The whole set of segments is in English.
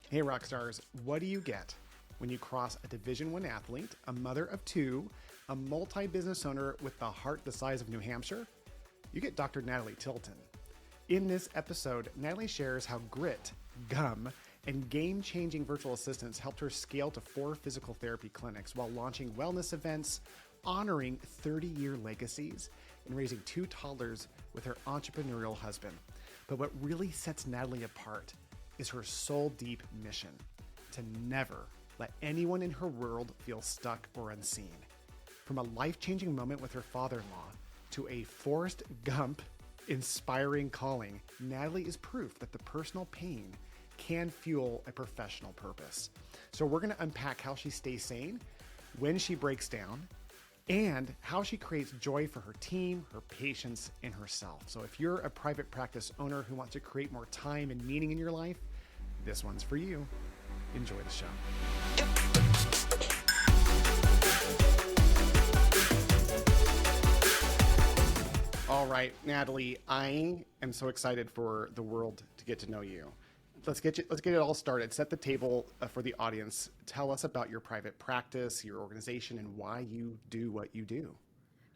Hey rock stars, what do you get when you cross a Division I athlete, a mother of two, a multi-business owner with the heart the size of New Hampshire? You get Dr. Natalie Tilton. In this episode, Natalie shares how grit, gum, and game-changing virtual assistants helped her scale to 4 physical therapy clinics while launching wellness events, honoring 30-year legacies, and raising 2 toddlers with her entrepreneurial husband. But what really sets Natalie apart is her soul-deep mission to never let anyone in her world feel stuck or unseen. From a life-changing moment with her father-in-law to a Forrest Gump inspiring calling, Natalie is proof that the personal pain can fuel a professional purpose. So we're going to unpack how she stays sane, when she breaks down, and how she creates joy for her team, her patients, and herself. So if you're a private practice owner who wants to create more time and meaning in your life, this one's for you. Enjoy the show. All right, Natalie, I am so excited for the world to get to know you. Let's get it all started. Set the table for the audience. Tell us about your private practice, your organization, and why you do what you do.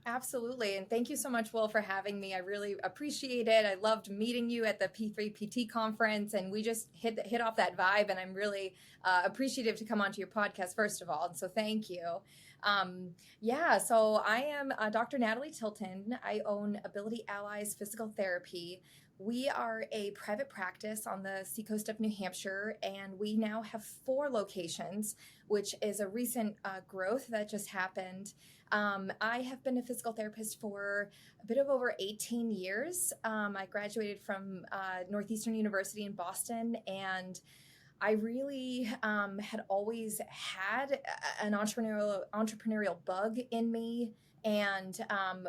Absolutely. And thank you so much, Will, for having me. I really appreciate it. I loved meeting you at the P3PT conference, and we just hit off that vibe. And I'm really appreciative to come onto your podcast, first of all. And so thank you. So I am Dr. Natalie Tilton. I own Ability Allies Physical Therapy. We are a private practice on the seacoast of New Hampshire, and we now have 4 locations, which is a recent growth that just happened. I have been a physical therapist for a bit of over 18 years. I graduated from Northeastern University in Boston, and I really had always had an entrepreneurial bug in me. And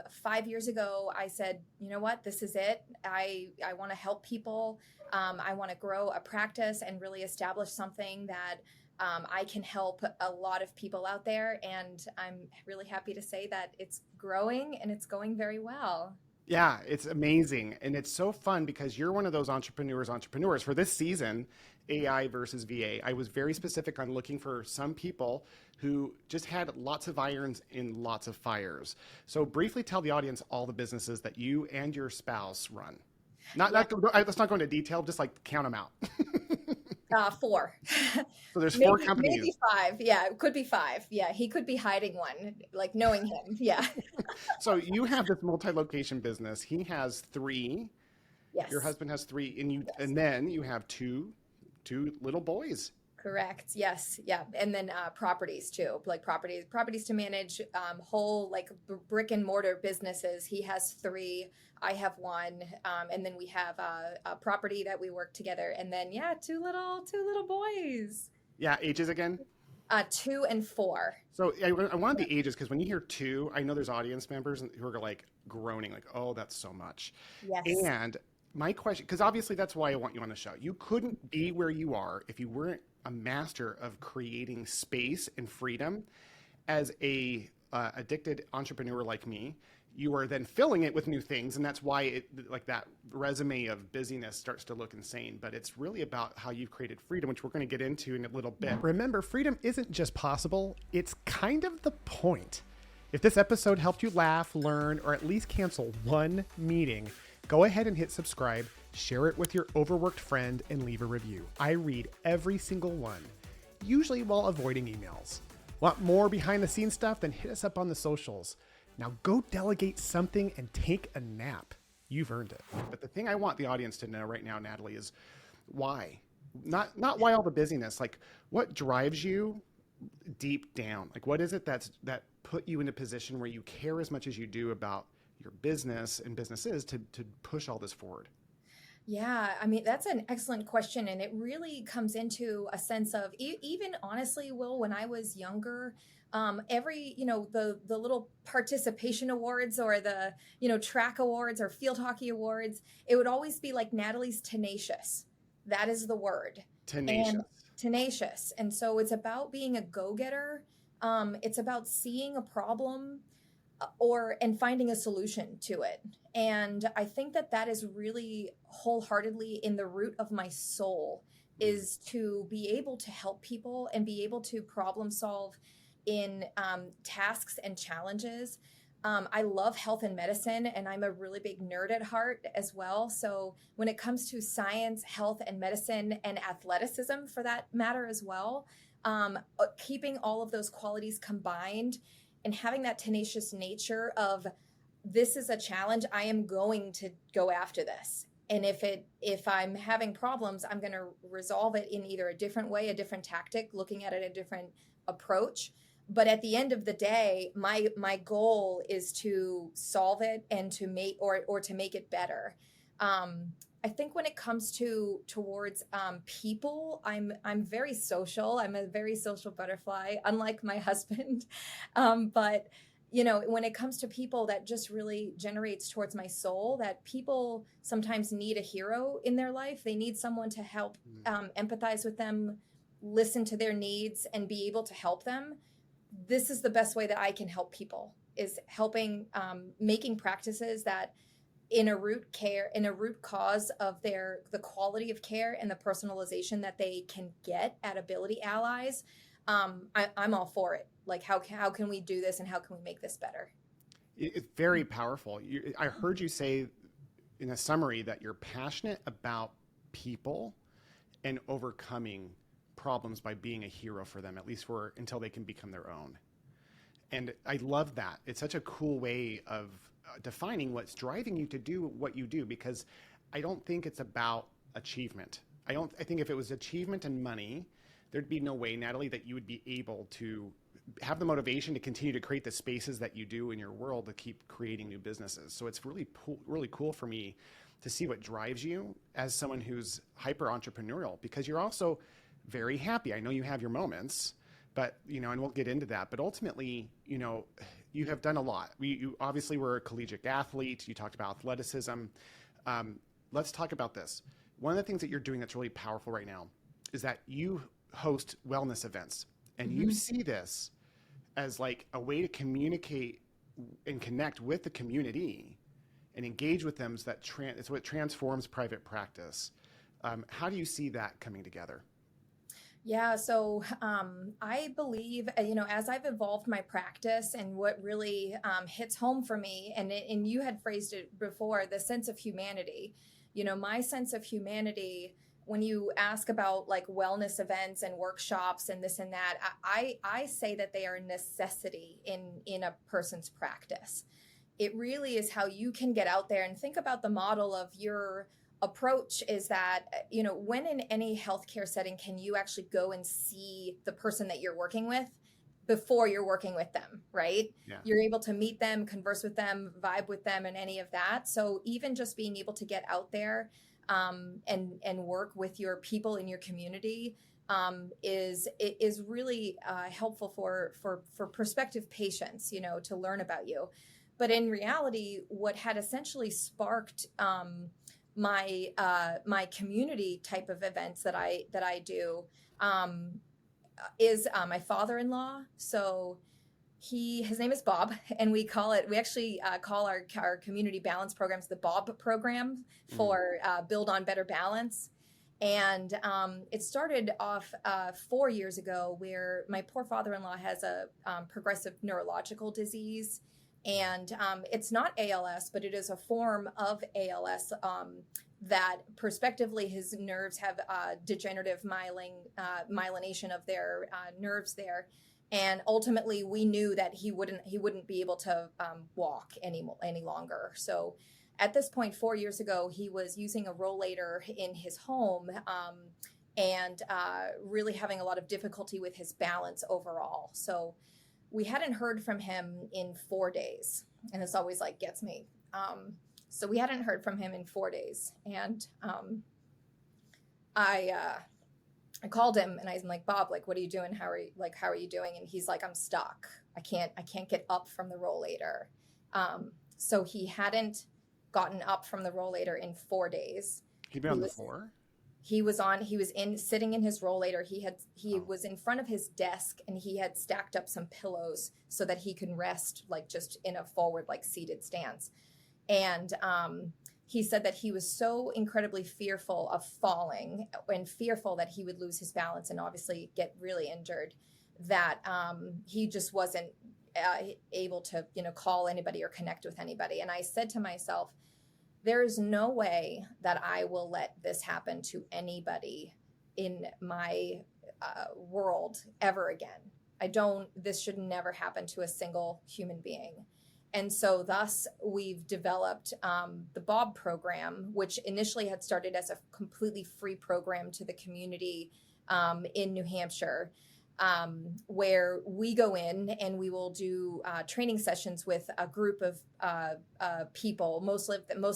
5 years ago, I said, you know what, this is it. I want to help people. I want to grow a practice and really establish something that I can help a lot of people out there. And I'm really happy to say that it's growing and it's going very well. Yeah, it's amazing. And it's so fun because you're one of those entrepreneurs for this season, AI versus VA. I was very specific on looking for some people who just had lots of irons in lots of fires. So briefly tell the audience all the businesses that you and your spouse run. Let's not go into detail, just like count them out. 4. So there's 4 companies. Maybe 5. Yeah, it could be 5. Yeah, he could be hiding one, like knowing him. Yeah. So you have this multi-location business. He has 3. Yes. Your husband has 3, and Yes. and then you have two little boys. Correct. Yes. Yeah. And then properties too, like properties to manage, whole like brick and mortar businesses. He has 3. I have 1. And then we have a property that we work together. And then, yeah, two little boys. Yeah. Ages again? 2 and 4. So I wanted the ages because when you hear 2, I know there's audience members who are like groaning, like, oh, that's so much. Yes. And my question, because obviously that's why I want you on the show. You couldn't be where you are if you weren't a master of creating space and freedom. As a addicted entrepreneur like me, you are then filling it with new things, and that's why like that resume of busyness starts to look insane. But it's really about how you've created freedom, which we're going to get into in a little bit. Remember, freedom isn't just possible, it's kind of the point. If this episode helped you laugh, learn, or at least cancel one meeting, go ahead and hit subscribe, share it with your overworked friend, and leave a review. I read every single one, usually while avoiding emails. Want more behind the scenes stuff? Then hit us up on the socials. Now go delegate something and take a nap. You've earned it. But the thing I want the audience to know right now, Natalie, is why? Not why all the busyness, like what drives you deep down? Like what is it that put you in a position where you care as much as you do about your business and businesses to push all this forward? Yeah, I mean, that's an excellent question. And it really comes into a sense of even honestly, Will, when I was younger, every, the little participation awards or the, track awards or field hockey awards, it would always be like Natalie's tenacious. That is the word. Tenacious. And tenacious. And so it's about being a go-getter. It's about seeing a problem and finding a solution to it. And I think that is really wholeheartedly in the root of my soul. is to be able to help people and be able to problem solve in tasks and challenges. I love health and medicine, and I'm a really big nerd at heart as well. So when it comes to science, health and medicine, and athleticism for that matter as well, keeping all of those qualities combined and having that tenacious nature of, this is a challenge, I am going to go after this. And if I'm having problems, I'm going to resolve it in either a different way, a different tactic, looking at it a different approach. But at the end of the day, my goal is to solve it and to make or to make it better. I think when it comes towards people, I'm very social. I'm a very social butterfly, unlike my husband. But when it comes to people, that just really generates towards my soul, that people sometimes need a hero in their life. They need someone to help empathize with them, listen to their needs, and be able to help them. This is the best way that I can help people, is helping, making practices that in a root cause of the quality of care and the personalization that they can get at Ability Allies. I'm all for it. Like, how can we do this, and how can we make this better? It's very powerful. I heard you say in a summary that you're passionate about people and overcoming problems by being a hero for them, at least until they can become their own. And I love that. It's such a cool way of defining what's driving you to do what you do, because I don't think it's about achievement. I think if it was achievement and money, there'd be no way, Natalie, that you would be able to have the motivation to continue to create the spaces that you do in your world to keep creating new businesses. So it's really cool for me to see what drives you as someone who's hyper entrepreneurial, because you're also very happy. I know you have your moments, but, and we'll get into that, but ultimately, you have done a lot. You obviously were a collegiate athlete. You talked about athleticism. Let's talk about this. One of the things that you're doing that's really powerful right now is that you host wellness events, and you see this as like a way to communicate and connect with the community and engage with them. So that it's what transforms private practice. How do you see that coming together? Yeah, so I believe, as I've evolved my practice, and what really hits home for me, and you had phrased it before, the sense of humanity. My sense of humanity, when you ask about like wellness events and workshops and this and that, I say that they are a necessity in a person's practice. It really is how you can get out there and think about the model of your approach, is that, when in any healthcare setting can you actually go and see the person that you're working with before you're working with them, right? Yeah. You're able to meet them, converse with them, vibe with them, and any of that. So even just being able to get out there and work with your people in your community is really helpful for prospective patients, to learn about you. But in reality, what had essentially sparked my community type of events that I do is my father-in-law. So his name is Bob, and we actually call our community balance programs the Bob program for Build on Better Balance. And it started off 4 years ago, where my poor father-in-law has a progressive neurological disease. And it's not ALS, but it is a form of ALS that prospectively his nerves have degenerative myelination of their nerves there. And ultimately, we knew that he wouldn't be able to walk any longer. So at this point, 4 years ago, he was using a rollator in his home and really having a lot of difficulty with his balance overall. So we hadn't heard from him in 4 days, and this always gets me. So we hadn't heard from him in 4 days, and I called him, and I'm like, Bob, what are you doing? How are you doing? And he's like, I'm stuck. I can't get up from the rollator. So he hadn't gotten up from the rollator in 4 days. He'd been on the floor? He was sitting in his rollator. He was in front of his desk, and he had stacked up some pillows so that he can rest just in a forward seated stance. And he said that he was so incredibly fearful of falling and fearful that he would lose his balance and obviously get really injured, that he just wasn't able to, call anybody or connect with anybody. And I said to myself, there is no way that I will let this happen to anybody in my world ever again. This should never happen to a single human being. And so thus we've developed the Bob program, which initially had started as a completely free program to the community in New Hampshire, where we go in and we will do training sessions with a group of people. Most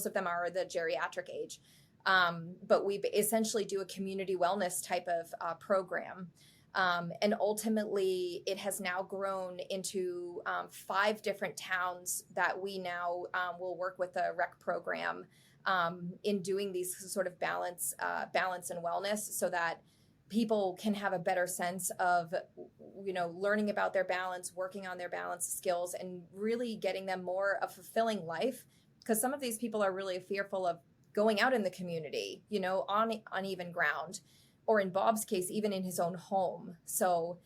of them are the geriatric age. But we essentially do a community wellness type of program. And ultimately, it has now grown into 5 different towns that we now will work with the rec program in doing these sort of balance and wellness, so that people can have a better sense of, learning about their balance, working on their balance skills, and really getting them more a fulfilling life. Because some of these people are really fearful of going out in the community, on uneven ground, or in Bob's case, even in his own home. So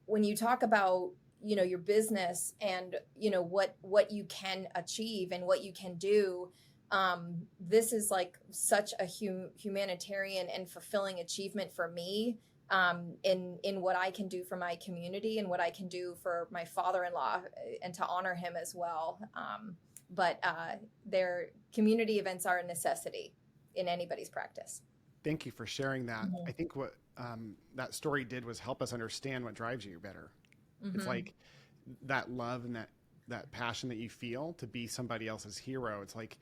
when you talk about, your business and, what you can achieve and what you can do, this is like such a humanitarian and fulfilling achievement for me, in what I can do for my community and what I can do for my father-in-law, and to honor him as well. But their community events are a necessity in anybody's practice. Thank you for sharing that. Mm-hmm. I think what that story did was help us understand what drives you better. Mm-hmm. It's like that love and that passion that you feel to be somebody else's hero. It's like,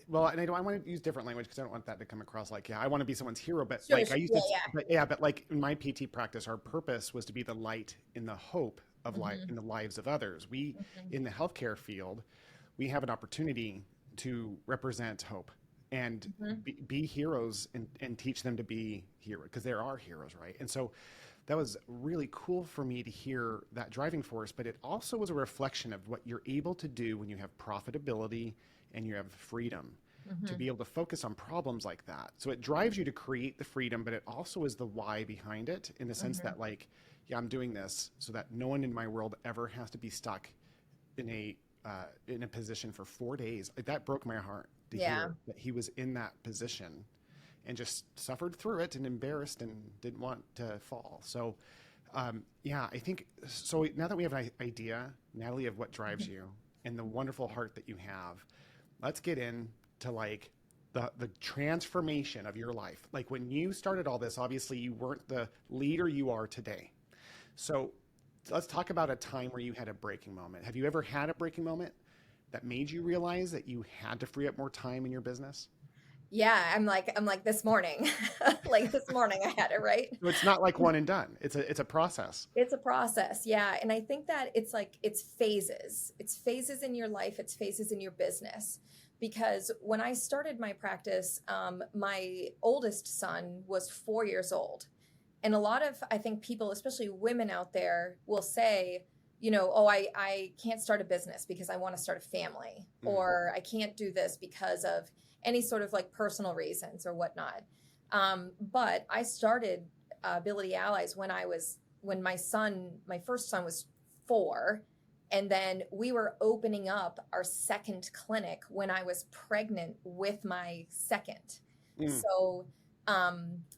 well, and I want to use different language because I don't want that to come across like, I want to be someone's hero, but sure, I used to, but like in my PT practice, our purpose was to be the light in the hope of life in the lives of others. We, in the healthcare field, we have an opportunity to represent hope and be heroes and teach them to be heroes, because there are heroes, right? And so that was really cool for me to hear that driving force, but it also was a reflection of what you're able to do when you have profitability and you have freedom to be able to focus on problems like that. So it drives you to create the freedom, but it also is the why behind it, in the sense that, like, yeah, I'm doing this so that no one in my world ever has to be stuck in a position for 4 days. Like, that broke my heart to hear that he was in that position and just suffered through it and embarrassed and didn't want to fall. So, I think, so now that we have an idea, Natalie, of what drives you and the wonderful heart that you have, let's get into like the transformation of your life. Like, when you started all this, obviously you weren't the leader you are today. So let's talk about a time where you had a breaking moment. Have you ever had a breaking moment that made you realize that you had to free up more time in your business? Yeah, I'm like this morning, like this morning I had it, right? So it's not like one and done. It's a process. It's a process. Yeah. And I think that it's phases. It's phases in your life. It's phases in your business. Because when I started my practice, my oldest son was 4 years old. And a lot of, I think, people, especially women out there, will say, I can't start a business because I want to start a family, or I can't do this because of any sort of like personal reasons or whatnot. But I started Ability Allies when my first son was 4. And then we were opening up our second clinic when I was pregnant with my second. So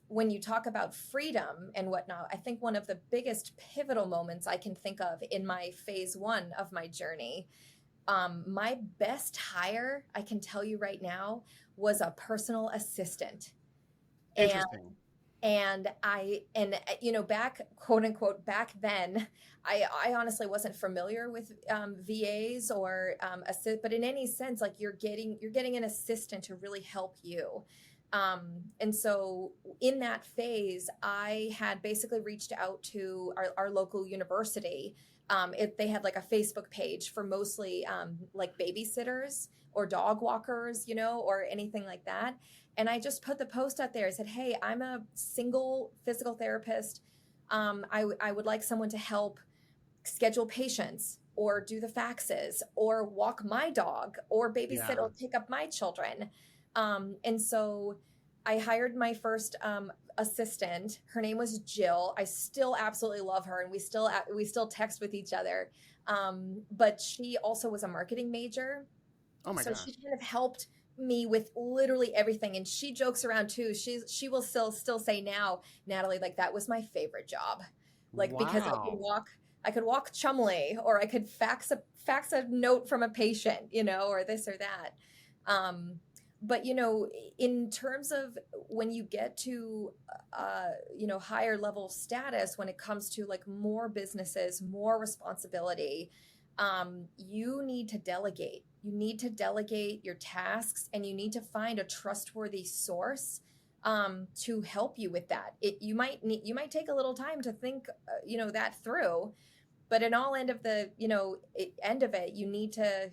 when you talk about freedom and whatnot, I think one of the biggest pivotal moments I can think of in my phase 1 of my journey, my best hire, I can tell you right now, was a personal assistant. Interesting. And back, quote unquote, back then, I honestly wasn't familiar with VAs or but in any sense, like you're getting an assistant to really help you. And so in that phase, I had basically reached out to our local university. They had like a Facebook page for mostly like babysitters or dog walkers, or anything like that. And I just put the post out there. I said, hey, I'm a single physical therapist. I would like someone to help schedule patients or do the faxes or walk my dog or babysit Yeah. or pick up my children. And so I hired my first assistant. Her name was Jill. I still absolutely love her, and we still text with each other. But she also was a marketing major, Oh my so she gosh. kind of helped me with literally everything. And she jokes around too. She will still say now, Natalie, like that was my favorite job. Like because Wow. I could walk Chumley, or I could fax a note from a patient, or this or that. Um, but in terms of when you get to higher level status, when it comes to like more businesses, more responsibility, you need to delegate. You need to delegate your tasks, and you need to find a trustworthy source to help you with that. You might take a little time to think, that through, but in all end of it, you need to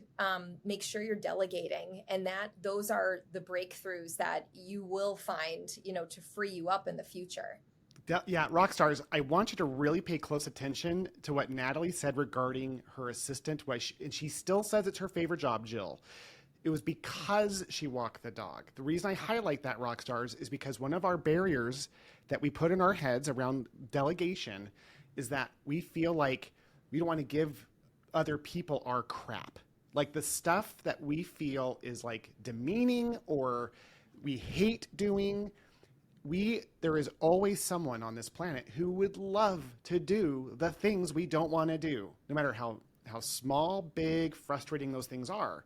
make sure you're delegating, and that those are the breakthroughs that you will find, to free you up in the future. Yeah, rock stars, I want you to really pay close attention to what Natalie said regarding her assistant. And she still says it's her favorite job, Jill. It was because she walked the dog. The reason I highlight that, rock stars, is because one of our barriers that we put in our heads around delegation is that we feel like we don't want to give other people our crap. Like the stuff that we feel is like demeaning or we hate doing, there is always someone on this planet who would love to do the things we don't want to do, no matter how small, big, frustrating those things are.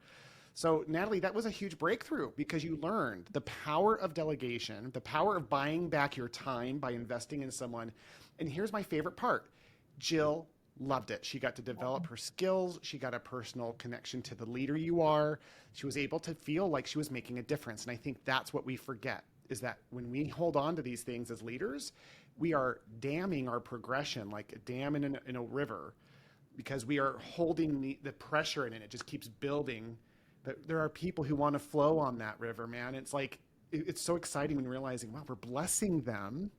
So Natalie, that was a huge breakthrough because you learned the power of delegation, the power of buying back your time by investing in someone. And here's my favorite part. Jill loved it. She got to develop her skills. She got a personal connection to the leader you are. She was able to feel like she was making a difference. And I think that's what we forget, is that when we hold on to these things as leaders, we are damming our progression like a dam in a river, because we are holding the pressure in it. It just keeps building. But there are people who want to flow on that river, man. It's like, it's so exciting when realizing, wow, we're blessing them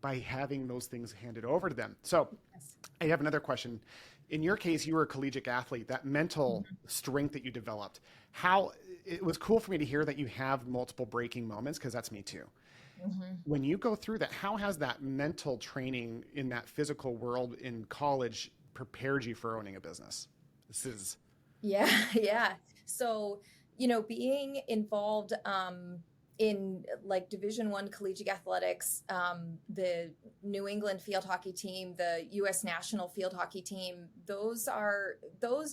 by having those things handed over to them. So Yes. I have another question. In your case, you were a collegiate athlete, that mental strength that you developed. How it was cool for me to hear that you have multiple breaking moments, because that's me too. Mhm. When you go through that, how has that mental training in that physical world in college prepared you for owning a business? This is Yeah, yeah. So, being involved in like Division 1 collegiate athletics, the New England field hockey team, the US national field hockey team, those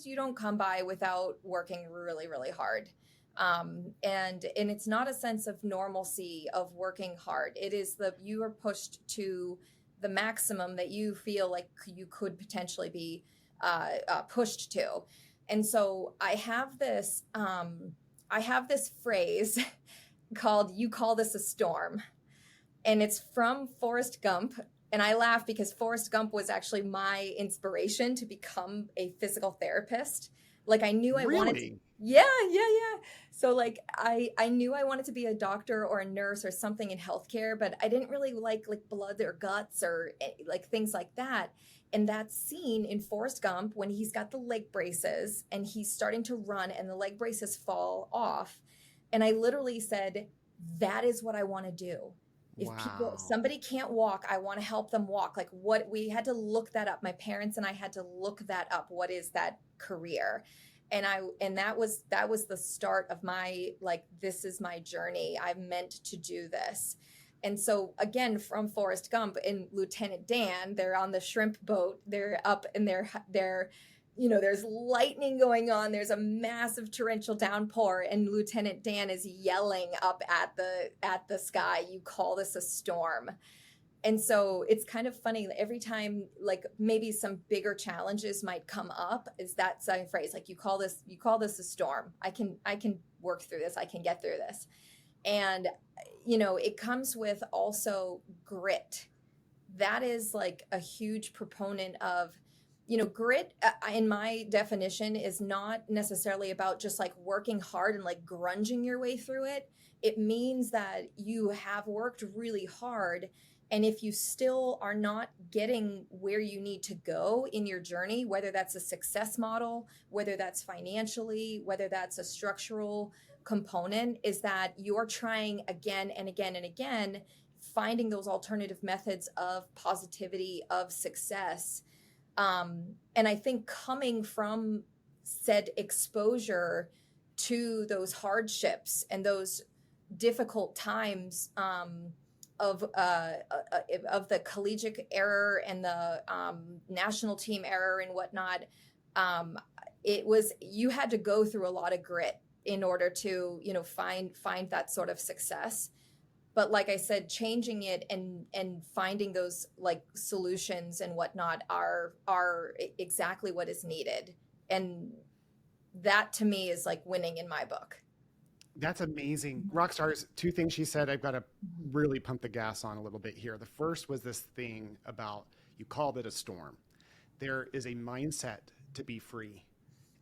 you don't come by without working really, really hard. And it's not a sense of normalcy of working hard. It is you are pushed to the maximum that you feel like you could potentially be pushed to. And so I have this phrase called "you call this a storm," and it's from Forrest Gump. And I laugh because Forrest Gump was actually my inspiration to become a physical therapist. Like I knew I wanted to, really yeah, yeah, yeah. So like I knew I wanted to be a doctor or a nurse or something in healthcare, but I didn't really like blood or guts or like things like that. And that scene in Forrest Gump when he's got the leg braces and he's starting to run and the leg braces fall off. And I literally said, that is what I want to do. If wow. somebody can't walk, I want to help them walk. Like what we had to look that up. My parents and I had to look that up. What is that career? And that was the start of my, like, this is my journey. I'm meant to do this. And so again, from Forrest Gump and Lieutenant Dan, they're on the shrimp boat. They're up and there's lightning going on. There's a massive torrential downpour, and Lieutenant Dan is yelling up at the sky, "You call this a storm?" And so it's kind of funny that every time like maybe some bigger challenges might come up, is that same phrase, like you call this a storm. I can work through this. I can get through this. And it comes with also grit. That is like a huge proponent of, grit, in my definition, is not necessarily about just like working hard and like grunging your way through it. It means that you have worked really hard And if you still are not getting where you need to go in your journey, whether that's a success model, whether that's financially, whether that's a structural component, is that you're trying again and again and again, finding those alternative methods of positivity, of success. And I think coming from said exposure to those hardships and those difficult times, of the collegiate era and the national team era and whatnot, it was, you had to go through a lot of grit in order to, find that sort of success. But like I said, changing it and finding those like solutions and whatnot are exactly what is needed. And that to me is like winning in my book. That's amazing. Rockstars, two things she said I've got to really pump the gas on a little bit here. The first was this thing about, you called it a storm. There is a mindset to be free.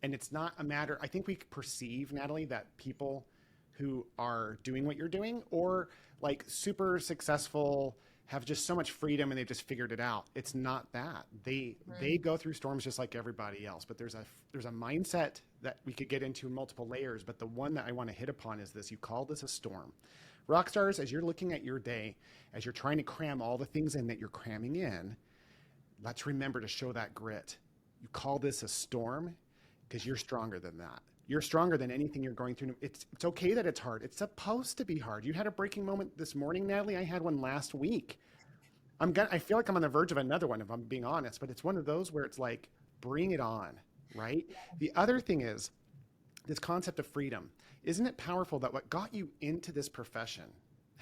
And it's not a matter, I think we perceive, Natalie, that people who are doing what you're doing or like super successful have just so much freedom and they've just figured it out. It's not that. They go through storms just like everybody else, but there's a mindset that we could get into in multiple layers, but the one that I want to hit upon is this. You call this a storm. Rockstars, as you're looking at your day, as you're trying to cram all the things in that you're cramming in, let's remember to show that grit. You call this a storm because you're stronger than that. You're stronger than anything you're going through. It's okay that it's hard. It's supposed to be hard. You had a breaking moment this morning, Natalie. I had one last week. I feel like I'm on the verge of another one, if I'm being honest, but it's one of those where it's like, bring it on, right? The other thing is this concept of freedom. Isn't it powerful that what got you into this profession,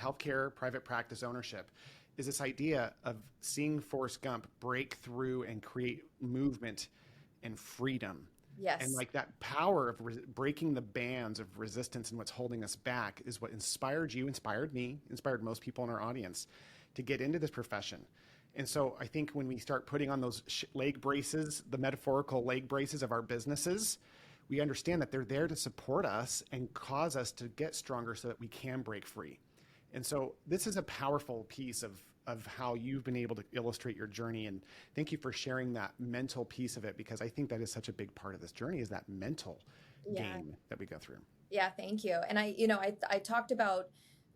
healthcare, private practice ownership, is this idea of seeing Forrest Gump break through and create movement and freedom. Yes. And like that power of breaking the bands of resistance and what's holding us back is what inspired you, inspired me, inspired most people in our audience to get into this profession. And so I think when we start putting on those leg braces, the metaphorical leg braces of our businesses, we understand that they're there to support us and cause us to get stronger so that we can break free. And so this is a powerful piece of how you've been able to illustrate your journey. And thank you for sharing that mental piece of it, because I think that is such a big part of this journey, is that mental game that we go through. Yeah, thank you. And I talked about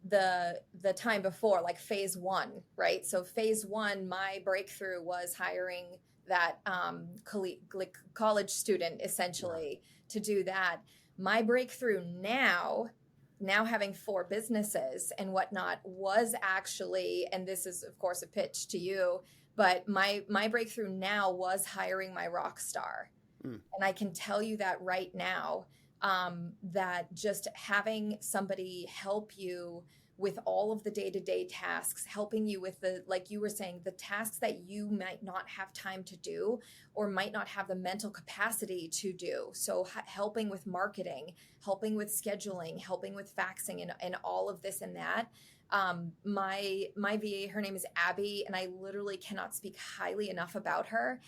the time before, like phase one, right? So phase one, my breakthrough was hiring that college student essentially to do that. My breakthrough now having 4 businesses and whatnot was actually, and this is of course a pitch to you, but my breakthrough now was hiring my rock star. And I can tell you that right now, that just having somebody help you with all of the day-to-day tasks, helping you with the, like you were saying, the tasks that you might not have time to do or might not have the mental capacity to do. So helping with marketing, helping with scheduling, helping with faxing and all of this and that. My VA, her name is Abby, and I literally cannot speak highly enough about her.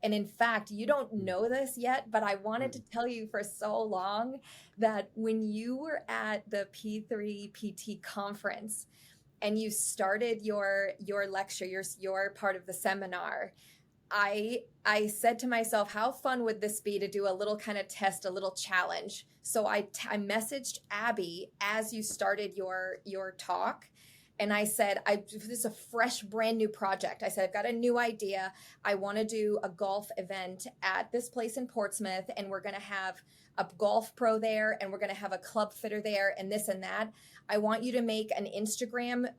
And in fact, you don't know this yet, but I wanted to tell you for so long that when you were at the P3 PT conference and you started your lecture, your part of the seminar, I said to myself, how fun would this be to do a little kind of test, a little challenge? So I messaged Abby as you started your talk. And I said, this is a fresh, brand new project. I said, I've got a new idea. I want to do a golf event at this place in Portsmouth, and we're going to have a golf pro there, and we're going to have a club fitter there, and this and that. I want you to make an Instagram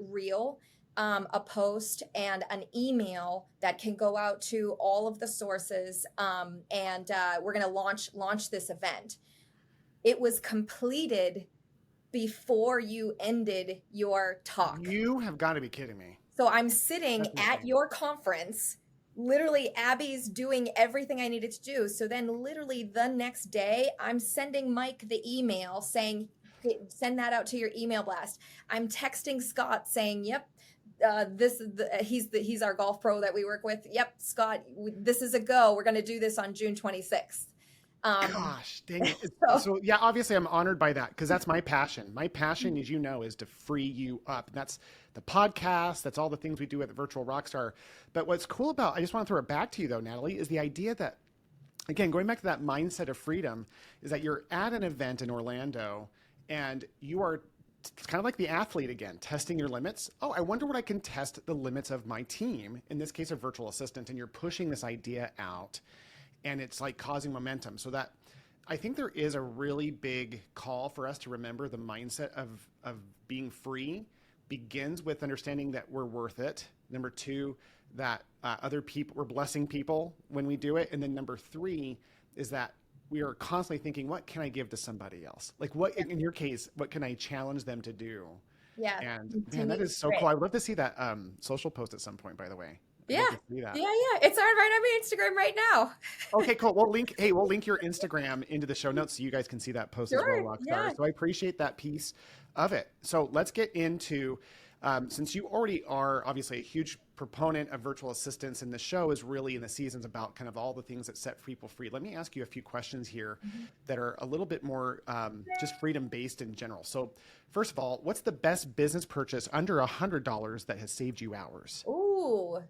reel, a post, and an email that can go out to all of the sources, and we're going to launch this event. It was completed before you ended your talk. You have got to be kidding me. So I'm sitting at your conference, literally Abby's doing everything I needed to do. So then literally the next day, I'm sending Mike the email saying, send that out to your email blast. I'm texting Scott saying, yep, he's our golf pro that we work with. Yep, Scott, this is a go. We're going to do this on June 26th. Gosh, dang it. So So yeah, obviously I'm honored by that because that's my passion. My passion, as you know, is to free you up. And that's the podcast. That's all the things we do at the Virtual Rockstar. But what's cool about, I just want to throw it back to you though, Natalie, is the idea that, again, going back to that mindset of freedom, is that you're at an event in Orlando and you are kind of like the athlete again, testing your limits. Oh, I wonder what I can test the limits of my team, in this case, a virtual assistant. And you're pushing this idea out and it's like causing momentum. So that I think there is a really big call for us to remember the mindset of being free begins with understanding that we're worth it. Number two, that other people, we're blessing people when we do it. And then number three is that we are constantly thinking, what can I give to somebody else? Like what, in your case, what can I challenge them to do? yeah, And man, that continue is so great. cool. I would love to see that social post at some point, by the way. I'd Yeah, love to see that. yeah. It's on right on my Instagram right now. Okay, cool. We'll link your Instagram into the show notes so you guys can see that post as well, Sure. Yeah. Rockstar. So I appreciate that piece of it. So let's get into, since you already are obviously a huge proponent of virtual assistants, and the show is really in the seasons about kind of all the things that set people free. Let me ask you a few questions here that are a little bit more just freedom based in general. So first of all, what's the best business purchase under $100 that has saved you hours? Ooh,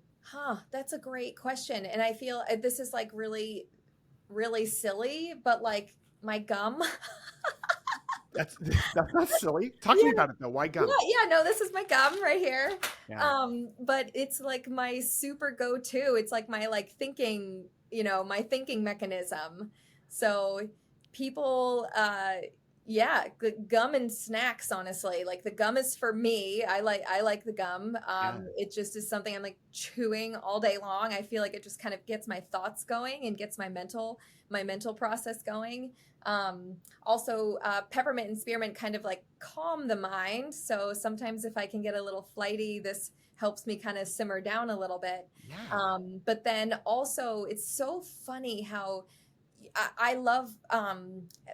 that's a great question. And I feel this is like really, really silly, but like my gum. That's not silly. Talk to me Yeah, about it though. Why yeah, gum? yeah. No, this is my gum right here. Yeah. But it's like my super go-to. It's like my like thinking, my thinking mechanism. So people, yeah, gum and snacks, honestly. Like the gum is for me. I like the gum. Yeah. It just is something I'm like chewing all day long. I feel like it just kind of gets my thoughts going and gets my mental process going. Also, peppermint and spearmint kind of like calm the mind. So sometimes if I can get a little flighty, this helps me kind of simmer down a little bit. Yeah. But then also, it's so funny how I love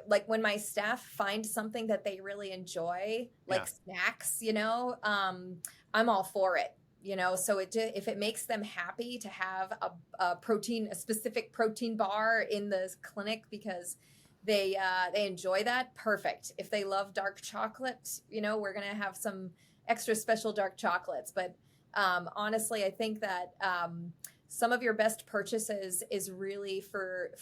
like when my staff find something that they really enjoy, Yeah. like snacks, I'm all for it. So if it makes them happy to have a specific protein bar in the clinic because they enjoy that, perfect. If they love dark chocolate, we're gonna have some extra special dark chocolates. But honestly, I think that some of your best purchases is really for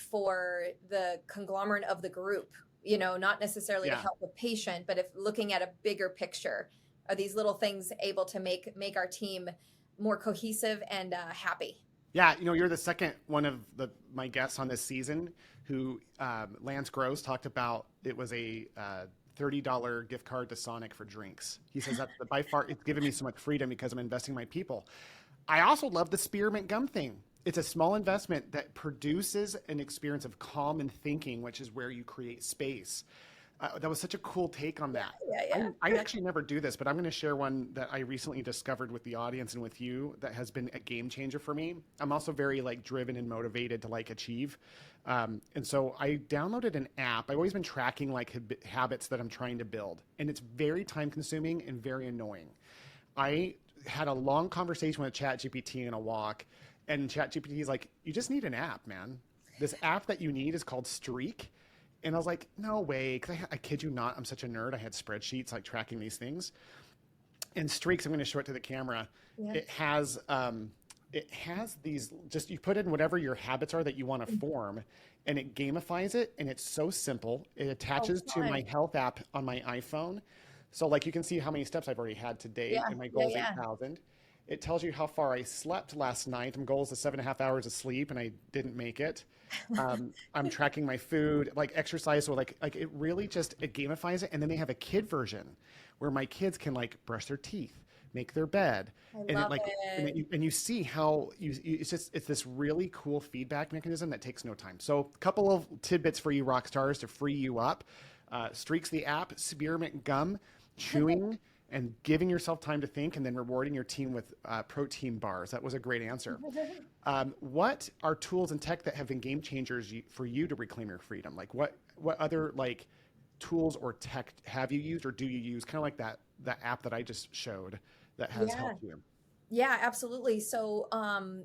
the conglomerate of the group. Not necessarily to Yeah. help a patient, but if looking at a bigger picture, are these little things able to make our team more cohesive and happy? Yeah. You're the second one of my guests on this season who Lance Gross talked about. It was a $30 gift card to Sonic for drinks. He says that by far it's given me so much freedom because I'm investing in my people. I also love the spearmint gum thing. It's a small investment that produces an experience of calm and thinking, which is where you create space. That was such a cool take on that. Yeah. I actually never do this, but I'm going to share one that I recently discovered with the audience and with you that has been a game changer for me. I'm also very like driven and motivated to like achieve. And so I downloaded an app. I've always been tracking like habits that I'm trying to build, and it's very time consuming and very annoying. I had a long conversation with ChatGPT in a walk, and ChatGPT is like, you just need an app, man. This app that you need is called Streak. And I was like, no way. Because I kid you not, I'm such a nerd. I had spreadsheets like tracking these things. And Streaks, I'm going to show it to the camera. Yeah. It has these, just you put in whatever your habits are that you want to form, and it gamifies it. And it's so simple. It attaches to my Fun. health app on my iPhone. So like you can see how many steps I've already had to date, Yeah, and my yeah, goal is yeah. 8,000. It tells you how far I slept last night. My goal is 7.5 hours of sleep, and I didn't make it. I'm tracking my food, like exercise. So like it really just, it gamifies it. And then they have a kid version where my kids can like brush their teeth, make their bed. I And it love like, it. and you see how it's this really cool feedback mechanism that takes no time. So a couple of tidbits for you rock stars to free you up. Streaks the app, spearmint gum, chewing, and giving yourself time to think, and then rewarding your team with protein bars. That was a great answer. What are tools and tech that have been game changers for you to reclaim your freedom? Like what other like tools or tech have you used or do you use? Kind of like that app that I just showed that has Yeah. helped you. Yeah, absolutely. So,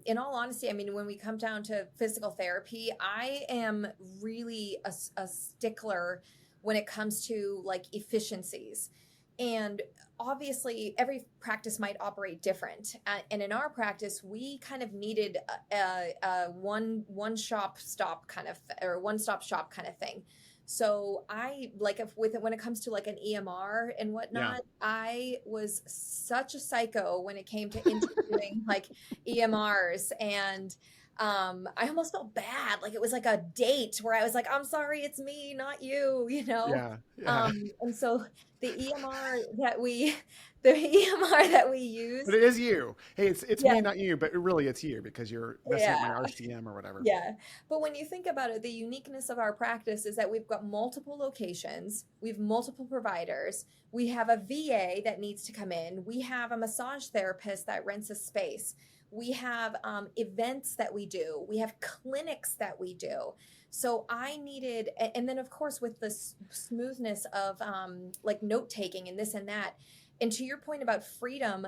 in all honesty, I mean, when we come down to physical therapy, I am really a stickler when it comes to like efficiencies. And obviously, every practice might operate different. And in our practice, we kind of needed a one shop stop kind of, or one stop shop kind of thing. So I like if with when it comes to like an EMR and Yeah. whatnot, I was such a psycho when it came to interviewing like EMRs and I almost felt bad. Like it was like a date where I was like, I'm sorry, it's me, not you, you know? Yeah. Yeah. And so the EMR that we the EMR that we But use, it is you. Hey, it's yeah, me, not you, but really it's you because you're messing up yeah. my RCM or whatever. Yeah. But when you think about it, the uniqueness of our practice is that we've got multiple locations, we've multiple providers, we have a VA that needs to come in, we have a massage therapist that rents a space, we have events that we do, we have clinics that we do. So I needed, and then of course with the smoothness of like note taking and this and that. And to your point about freedom,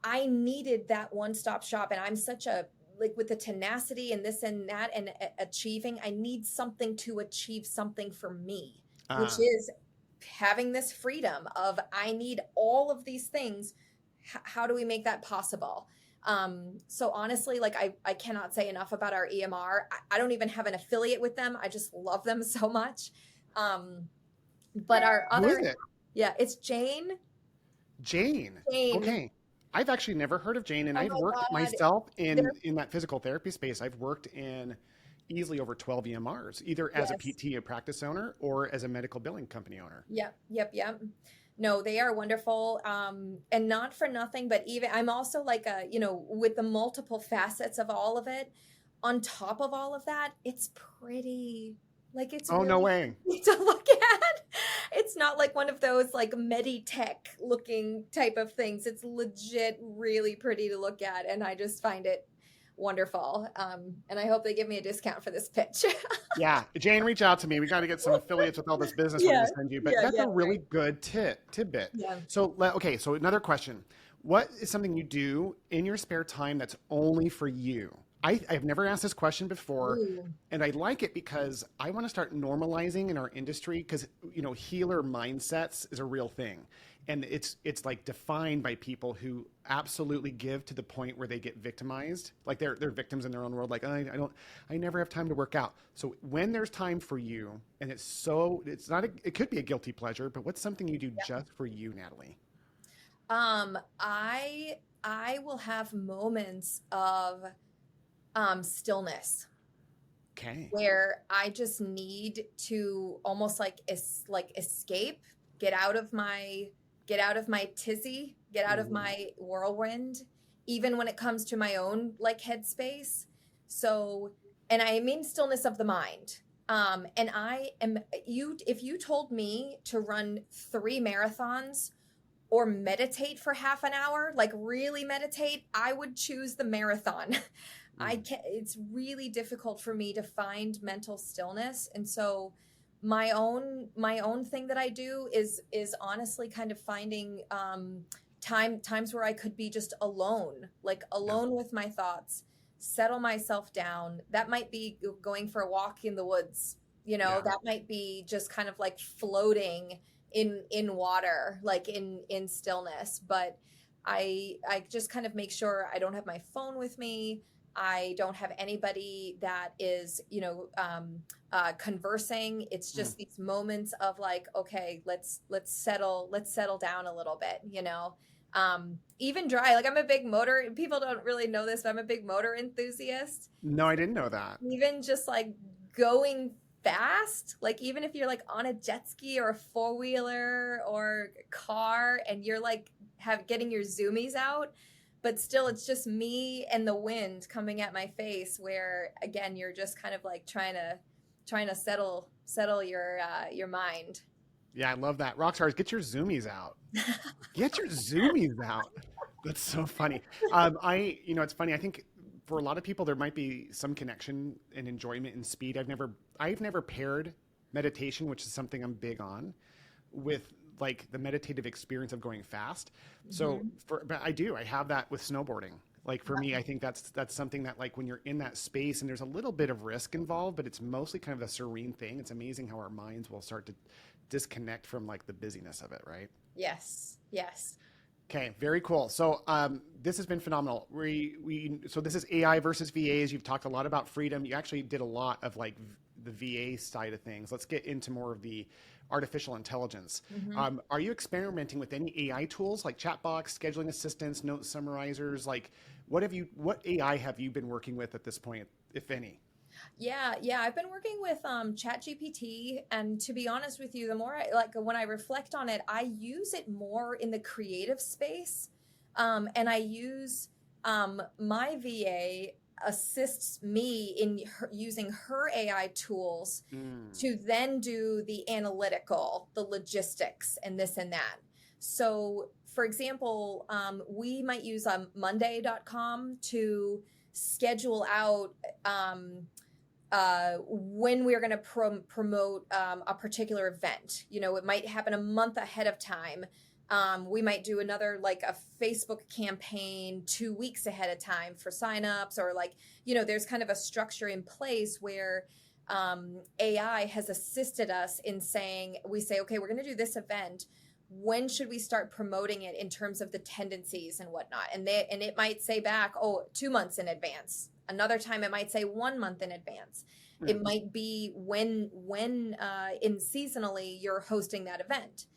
I needed that one stop shop. And I'm such a like with the tenacity and this and that and achieving, I need something to achieve something for me, which Uh, is having this freedom of I need all of these things. How do we make that possible? So honestly, like I cannot say enough about our EMR. I don't even have an affiliate with them. I just love them so much. Um, but our who is other, it? yeah, it's Jane. Jane. Jane. Okay. I've actually never heard of Jane, and Oh I've my worked God. myself They're, in that physical therapy space. I've worked in easily over 12 EMRs, either as a yes. PT, a practice owner, or as a medical billing company owner. Yep, yep, yep. No, they are wonderful. And not for nothing, but even I'm also like a, with the multiple facets of all of it, on top of all of that, it's pretty. Like it's Oh, no really way. pretty to look at. It's not like one of those like Meditech looking type of things. It's legit really pretty to look at, and I just find it wonderful. And I hope they give me a discount for this pitch. Yeah, Jane, reach out to me. We got to get some affiliates with all this business we're going Yeah, to send you. But yeah, that's yeah, a really right. good tidbit. Yeah. So, okay, so another question. What is something you do in your spare time that's only for you? I've never asked this question before, Ooh. and I like it because I want to start normalizing in our industry because, healer mindsets is a real thing. And it's like defined by people who absolutely give to the point where they get victimized, like they're victims in their own world. Like I never have time to work out. So when there's time for you, and it's not it could be a guilty pleasure, but what's something you do just for you, Natalie? I will have moments of stillness Okay. where I just need to almost like like escape, get out of my get out of my tizzy, get out of Mhm. my whirlwind, even when it comes to my own like headspace. So, and I mean stillness of the mind. And I am you if you told me to run 3 marathons or meditate for half an hour, like really meditate, I would choose the marathon. I Mm. can It's really difficult for me to find mental stillness. And so my own thing that I do is honestly kind of finding times where I could be just alone, like Yeah. alone with my thoughts, settle myself down. That might be going for a walk in the woods, Yeah. that might be just kind of like floating in water, like in stillness. But I just kind of make sure I don't have my phone with me. I don't have anybody that is conversing. It's Mm. just these moments of like, okay, let's settle down a little bit, even dry, like I'm a big motor, people don't really know this, but I'm a big motor enthusiast. No, I didn't know that. Even just like going fast, like even if you're like on a jet ski or a four-wheeler or car and you're like have getting your zoomies out, but still it's just me and the wind coming at my face, where again you're just kind of like trying to settle your mind. Yeah, I love that. Rockstars, get your zoomies out. Get your zoomies out. That's so funny. It's funny. I think for a lot of people, there might be some connection and enjoyment in speed. I've never paired meditation, which is something I'm big on, with like the meditative experience of going fast. So Mm-hmm. but I have that with snowboarding. Like for me, I think that's something that like when you're in that space and there's a little bit of risk involved, but it's mostly kind of a serene thing. It's amazing how our minds will start to disconnect from like the busyness of it, right? Yes. Yes. Okay, very cool. So this has been phenomenal. So this is AI versus VAs. You've talked a lot about freedom. You actually did a lot of like the VA side of things. Let's get into more of the artificial intelligence. Mm-hmm. Are you experimenting with any AI tools like chatbots, scheduling assistants, note summarizers? Like, what AI have you been working with at this point, if any? Yeah. I've been working with ChatGPT, and to be honest with you, the more I like when I reflect on it, I use it more in the creative space, and I use my VA assists me in using her AI tools Mm. to then do the analytical, the logistics, and this and that. So, for example, we might use Monday.com to schedule out. When we're going to promote a particular event. You know, it might happen a month ahead of time. We might do another like a Facebook campaign 2 weeks ahead of time for signups, or like, you know, there's kind of a structure in place where AI has assisted us in saying, we say, okay, we're going to do this event. When should we start promoting it in terms of the tendencies and whatnot? And it might say back, oh, 2 months in advance. Another time it might say 1 month in advance. Mm. It might be when in seasonally you're hosting that event.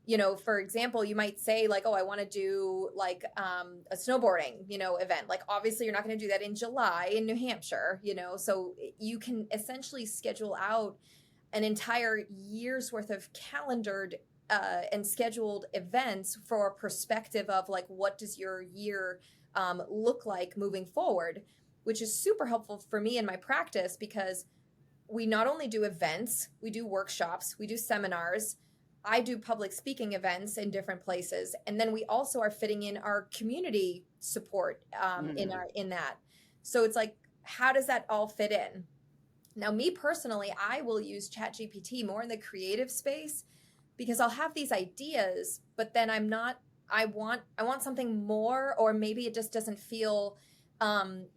You know, for example, you might say like, oh, I want to do like a snowboarding, you know, event. Like obviously you're not going to do that in July in New Hampshire, you know, so you can essentially schedule out an entire year's worth of calendared and scheduled events for a perspective of like, what does your year look like moving forward, which is super helpful for me in my practice, because we not only do events, we do workshops, we do seminars. I do public speaking events in different places, and then we also are fitting in our community support in that. So it's like, how does that all fit in? Now, me personally, I will use ChatGPT more in the creative space, because I'll have these ideas, but then I want something more, or maybe it just doesn't feel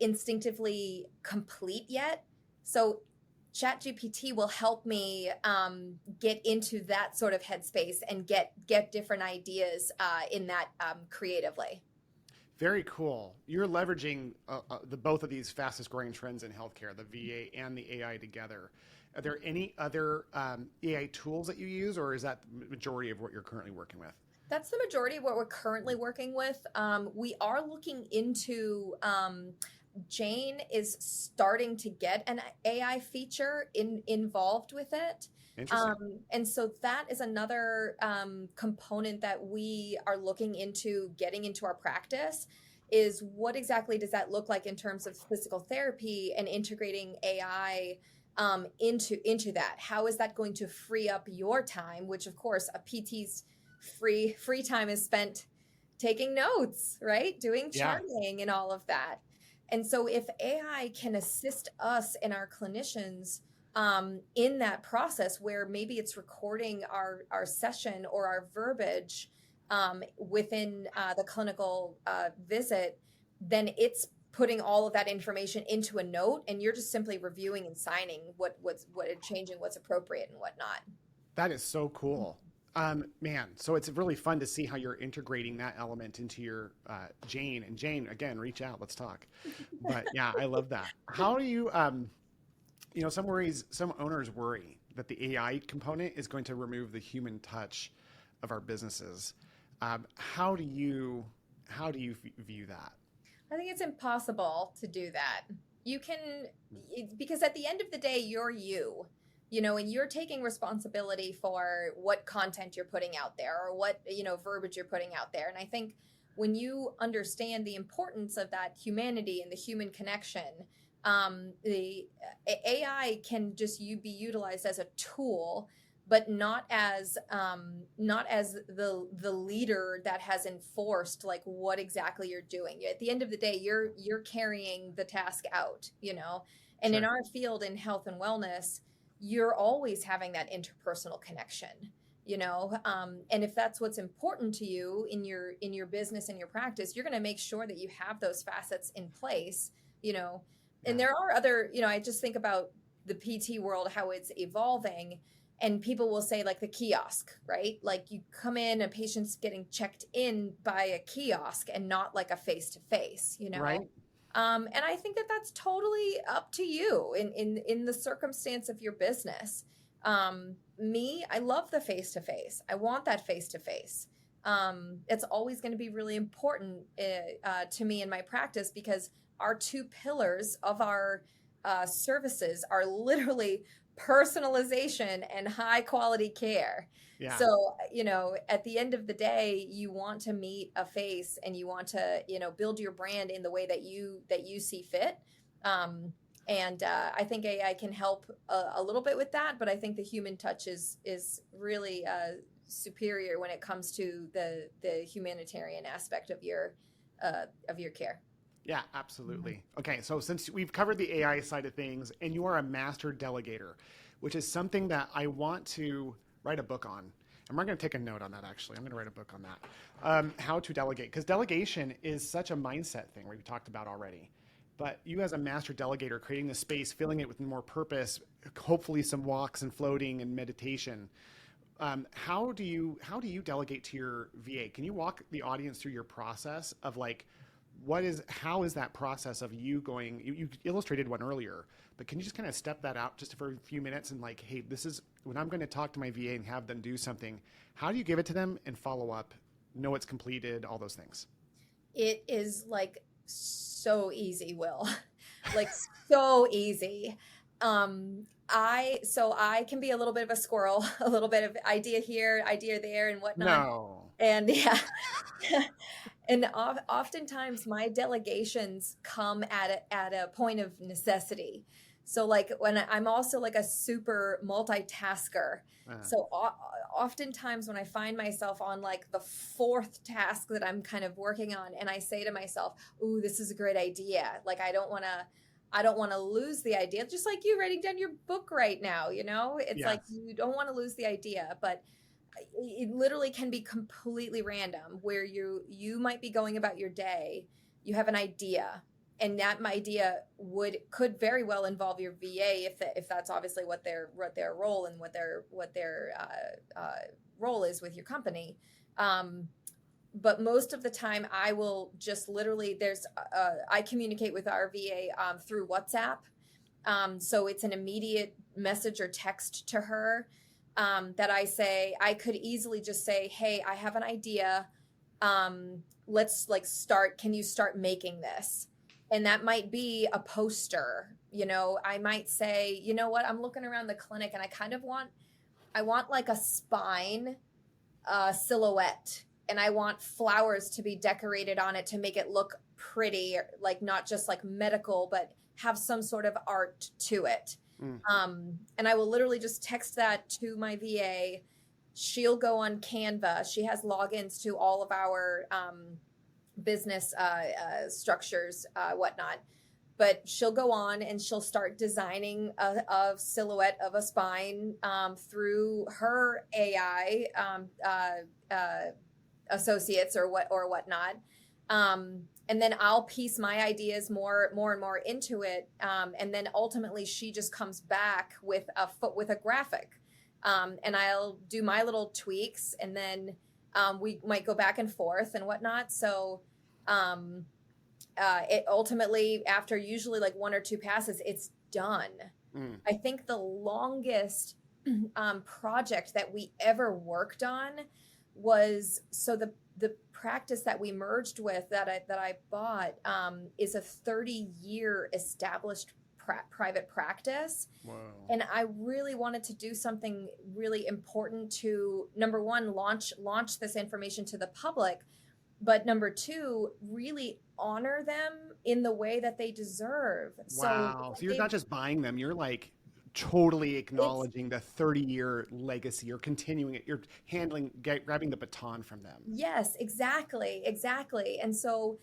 instinctively complete yet. So ChatGPT will help me get into that sort of headspace and get different ideas in that creatively. Very cool. You're leveraging the both of these fastest growing trends in healthcare, the VA and the AI together. Are there any other AI tools that you use, or is that the majority of what you're currently working with? That's the majority of what we're currently working with. We are looking into Jane is starting to get an AI feature involved with it. Interesting. And so that is another component that we are looking into getting into our practice, is what exactly does that look like in terms of physical therapy and integrating AI into that? How is that going to free up your time? Which of course a PT's free time is spent taking notes, right? Doing Yeah. charting and all of that. And so if AI can assist us and our clinicians in that process, where maybe it's recording our session or our verbiage within the clinical visit, then it's putting all of that information into a note, and you're just simply reviewing and signing what changing what's appropriate and whatnot. That is so cool. Man, so it's really fun to see how you're integrating that element into your Jane. And Jane, again, reach out, let's talk. But yeah, I love that. How do you, some owners worry that the AI component is going to remove the human touch of our businesses. How do you view that? I think it's impossible to do that. You can, because at the end of the day, you're you. You know, and you're taking responsibility for what content you're putting out there, or what, you know, verbiage you're putting out there. And I think when you understand the importance of that humanity and the human connection, the AI can just be utilized as a tool, but not as the leader that has enforced like what exactly you're doing. At the end of the day, you're carrying the task out, you know. And in Sure. our field in health and wellness, you're always having that interpersonal connection. and if that's what's important to you in your business and your practice, you're going to make sure that you have those facets in place, and there are other, I just think about the PT world, how it's evolving, and people will say like the kiosk, right? Like you come in, a patient's getting checked in by a kiosk and not like a face-to-face, Right. And I think that that's totally up to you in the circumstance of your business. I love the face-to-face. I want that face-to-face. It's always going to be really important to me in my practice, because our two pillars of our services are literally personalization and high quality care. Yeah. So, at the end of the day, you want to meet a face, and you want to, build your brand in the way that you see fit. I think AI can help a little bit with that, but I think the human touch is really superior when it comes to the humanitarian aspect of your care. Yeah, absolutely. Okay, so since we've covered the AI side of things, and you are a master delegator, which is something that I want to write a book on. I'm not going to take a note on that, actually. I'm going to write a book on that. How to delegate. Because delegation is such a mindset thing we talked about already. But you as a master delegator, creating the space, filling it with more purpose, hopefully some walks and floating and meditation. How do you delegate to your VA? Can you walk the audience through your process of like, how is that process of you going, you illustrated one earlier, but can you just kind of step that out just for a few minutes and like, hey, this is when I'm going to talk to my VA and have them do something, how do you give it to them and follow up, know it's completed, all those things? It is like so easy, Will, like so easy. I can be a little bit of a squirrel, a little bit of idea here, idea there, and whatnot. No. And yeah. And oftentimes my delegations come at a point of necessity. So like when I'm also like a super multitasker. So oftentimes when I find myself on like the fourth task that I'm kind of working on, and I say to myself, "Ooh, this is a great idea." Like I don't want to lose the idea. Just like you writing down your book right now, it's Yes. like you don't want to lose the idea, but it literally can be completely random, where you might be going about your day, you have an idea, and that idea could very well involve your VA if that's obviously what their role and what their role is with your company. But most of the time, I will just literally I communicate with our VA through WhatsApp, so it's an immediate message or text to her. That I could easily just say, hey, I have an idea. Let's like can you start making this? And that might be a poster, I might say, you know what, I'm looking around the clinic and I want like a spine silhouette, and I want flowers to be decorated on it to make it look pretty, like not just like medical, but have some sort of art to it. And I will literally just text that to my VA. She'll go on Canva. She has logins to all of our business structures, whatnot. But she'll go on and she'll start designing a silhouette of a spine through her AI associates or whatnot. And then I'll piece my ideas more and more into it. And then ultimately she just comes back with a graphic. And I'll do my little tweaks, and then we might go back and forth and whatnot. So it ultimately, after usually like one or two passes, it's done. I think the longest project that we ever worked on was, so the practice that we merged with that I bought is a 30-year established private practice. Wow. And I really wanted to do something really important to, number one, launch this information to the public, but number two, really honor them in the way that they deserve. Wow. So you're not just buying them, you're like totally acknowledging the 30-year legacy. You're continuing it. You're grabbing the baton from them. Yes, exactly. And so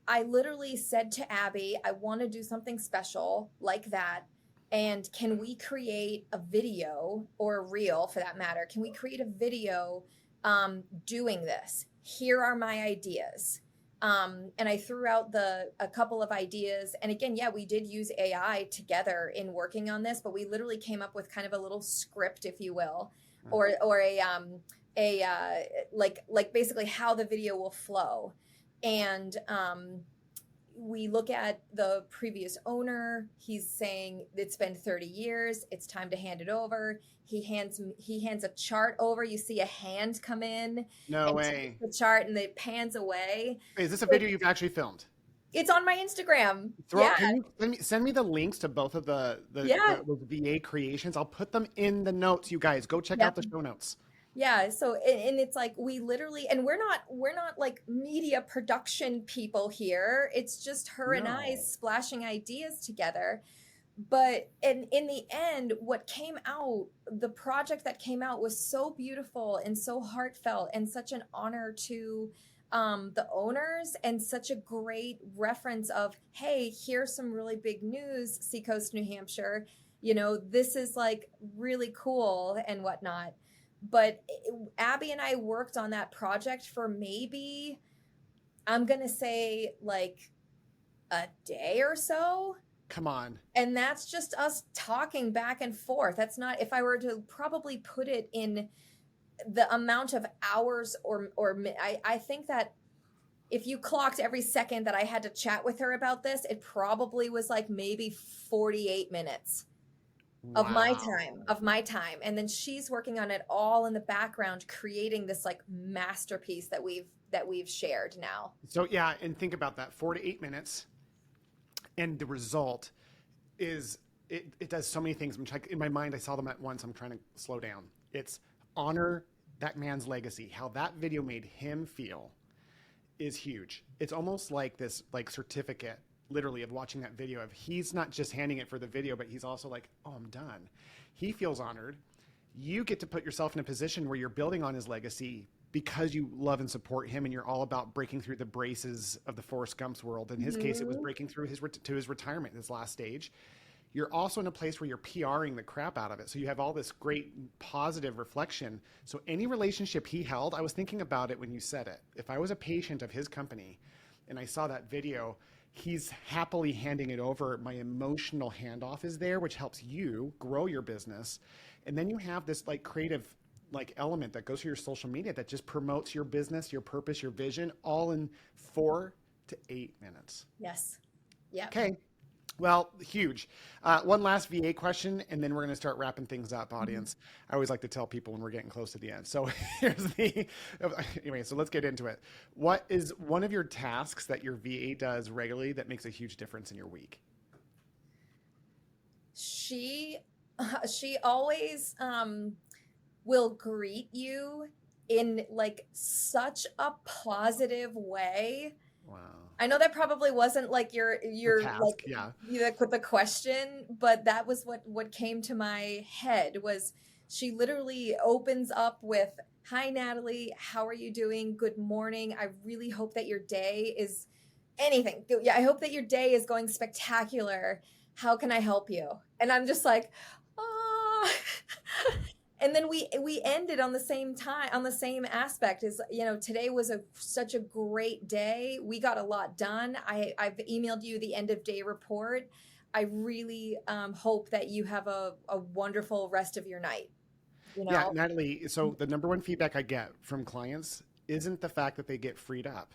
I literally said to Abby, I want to do something special like that. And can we create a video, or a reel for that matter? Can we create a video doing this? Here are my ideas. And I threw out a couple of ideas. And again, yeah, we did use AI together in working on this, but we literally came up with kind of a little script, if you will, or like basically how the video will flow. And we look at the previous owner. He's saying it's been 30 years. It's time to hand it over. He hands a chart over. You see a hand come in No and way. take the chart, and it pans away. Is this a video you've actually filmed? It's on my Instagram. Can you send me the links to both of the VA creations? I'll put them in the notes. You guys go check out the show notes. Yeah. So, and it's like, we literally, and we're not like media production people here. It's just her and I splashing ideas together. But in the end, what came out, the project that came out was so beautiful and so heartfelt, and such an honor to the owners, and such a great reference of, hey, here's some really big news, Seacoast, New Hampshire. This is like really cool and whatnot. But Abby and I worked on that project for maybe, I'm going to say, like a day or so. Come on. And that's just us talking back and forth. That's not, if I were to probably put it in the amount of hours or I think that if you clocked every second that I had to chat with her about this, it probably was like maybe 48 minutes. Wow. of my time. And then she's working on it all in the background, creating this like masterpiece that we've shared now. So yeah, and think about that, 4 to 8 minutes, and the result is it does so many things. I'm like, in my mind, I saw them at once. I'm trying to slow down. It's honor that man's legacy. How that video made him feel is huge. It's almost like this like certificate, literally, of watching that video, of he's not just handing it for the video, but he's also like, oh, I'm done. He feels honored. You get to put yourself in a position where you're building on his legacy because you love and support him, and you're all about breaking through the braces of the Forrest Gump's world. In his case, it was breaking through to his retirement, his last stage. You're also in a place where you're PRing the crap out of it. So you have all this great positive reflection. So any relationship he held, I was thinking about it when you said it. If I was a patient of his company and I saw that video, he's happily handing it over. My emotional handoff is there, which helps you grow your business. And then you have this like creative like element that goes to your social media that just promotes your business, your purpose, your vision, all in 4 to 8 minutes. Yes. Yeah. Okay. Well, huge. One last VA question, and then we're going to start wrapping things up, audience. I always like to tell people when we're getting close to the end. So anyway, so let's get into it. What is one of your tasks that your VA does regularly that makes a huge difference in your week? She always will greet you in like such a positive way. Wow. I know that probably wasn't like your task, like yeah. With the question, but that was what came to my head. Was she literally opens up with, "Hi Natalie, how are you doing? Good morning. I really hope that your day is anything. Yeah, I hope that your day is going spectacular. How can I help you?" And I'm just like, "Ah." And then we ended on the same time, on the same aspect. Is, today was such a great day. We got a lot done. I've emailed you the end of day report. I really hope that you have a wonderful rest of your night. Yeah, Natalie, so the number one feedback I get from clients isn't the fact that they get freed up.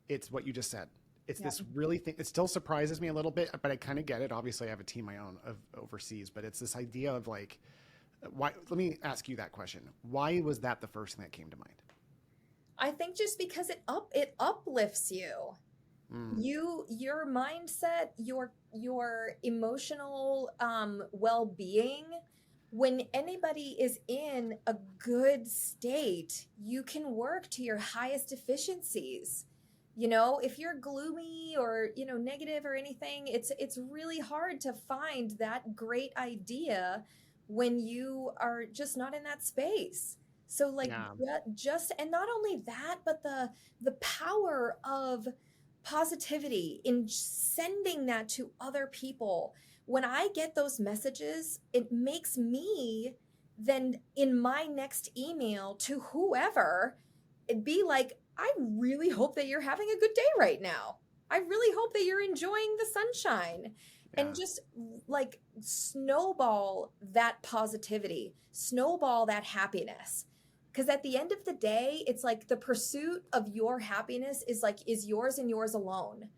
It's what you just said. It's this really thing. It still surprises me a little bit, but I kind of get it. Obviously, I have a team of my own of overseas, but it's this idea of like, why? Let me ask you that question. Why was that the first thing that came to mind? I think just because it uplifts you. Your mindset, your emotional well-being. When anybody is in a good state, you can work to your highest efficiencies. If you're gloomy or negative or anything, it's really hard to find that great idea when you are just not in that space. So like, just, and not only that, but the power of positivity in sending that to other people, when I get those messages, it makes me then in my next email to whoever, it'd be like, I really hope that you're having a good day right now. I really hope that you're enjoying the sunshine. Yeah. And just like snowball that positivity, snowball that happiness. Because at the end of the day, it's like the pursuit of your happiness is yours and yours alone.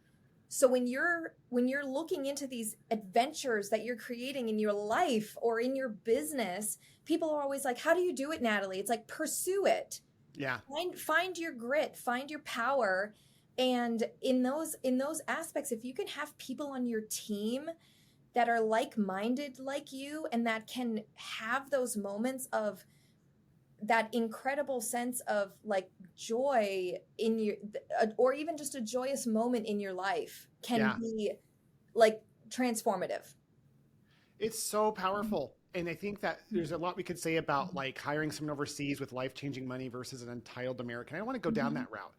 So when you're looking into these adventures that you're creating in your life or in your business, people are always like, how do you do it, Natalie? It's like, pursue it. Yeah. Find your grit, find your power. And in those aspects, if you can have people on your team that are like-minded like you and that can have those moments of that incredible sense of like joy in your, or even just a joyous moment in your life can be like transformative. It's so powerful. And I think that there's a lot we could say about like hiring someone overseas with life-changing money versus an entitled American. I don't want to go down that route.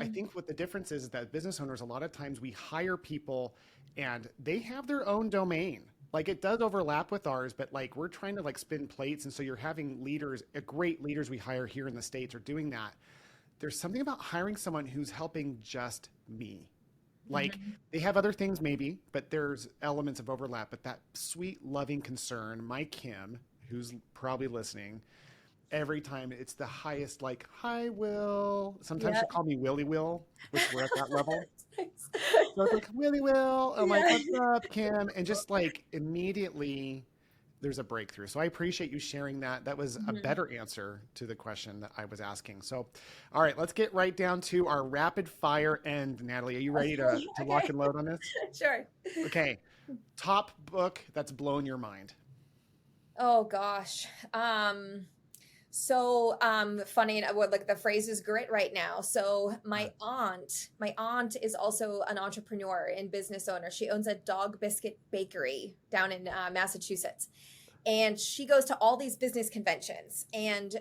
I think what the difference is that business owners, a lot of times we hire people and they have their own domain. Like it does overlap with ours, but like we're trying to like spin plates. And so you're having leaders, great leaders we hire here in the States are doing that. There's something about hiring someone who's helping just me. Like they have other things maybe, but there's elements of overlap. But that sweet, loving concern, my Kim, who's probably listening, every time it's the highest, like, hi, Will. Sometimes she'll call me Willie Will, which we're at that level. So it's like, Willie Will. I'm like, what's up, Kim? And just like immediately there's a breakthrough. So I appreciate you sharing that. That was a better answer to the question that I was asking. So, all right, let's get right down to our rapid fire end. Natalie, are you ready to lock and load on this? Sure. Okay. Top book that's blown your mind. Oh gosh. Funny, like the phrase is grit right now. So my aunt is also an entrepreneur and business owner. She owns a dog biscuit bakery down in Massachusetts. And she goes to all these business conventions. And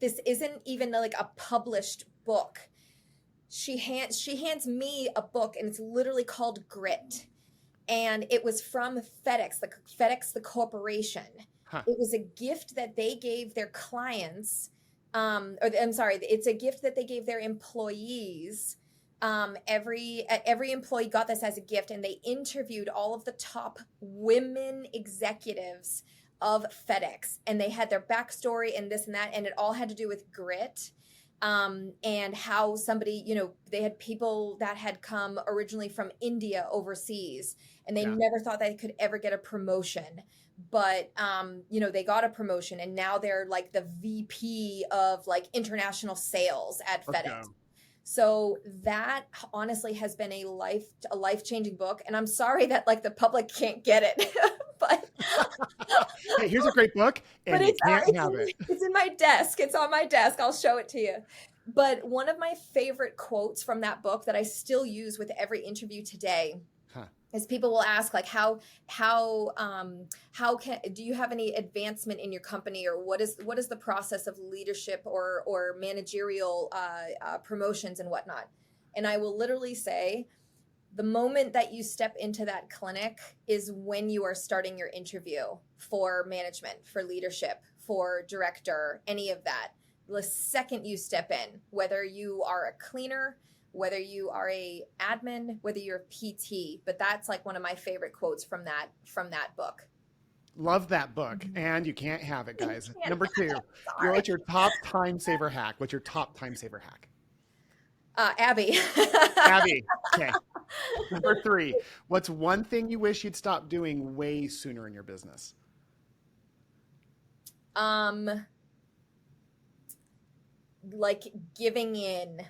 this isn't even like a published book. She hands me a book and it's literally called Grit. And it was from FedEx, the corporation. Huh. It was a gift that they gave their clients, it's a gift that they gave their employees. Every employee got this as a gift, and they interviewed all of the top women executives of FedEx, and they had their backstory and this and that, and it all had to do with grit. And how somebody, they had people that had come originally from India overseas, and they never thought they could ever get a promotion. But, they got a promotion, and now they're like the VP of like international sales at FedEx. So that honestly has been a life-changing book. And I'm sorry that like the public can't get it, but hey, here's a great book and but you can't have it. It's in my desk. It's on my desk. I'll show it to you. But one of my favorite quotes from that book that I still use with every interview today is people will ask like, how do you have any advancement in your company, or what is the process of leadership or managerial promotions and whatnot? And I will literally say, the moment that you step into that clinic is when you are starting your interview for management, for leadership, for director, any of that. The second you step in, whether you are a cleaner, whether you are a admin, whether you're a PT, but that's like one of my favorite quotes from that book. Love that book. And you can't have it, guys. Number 2, what's your top time saver hack? What's your top time saver hack? Abby. Abby. Okay. Number 3, what's one thing you wish you'd stop doing way sooner in your business? Like giving in.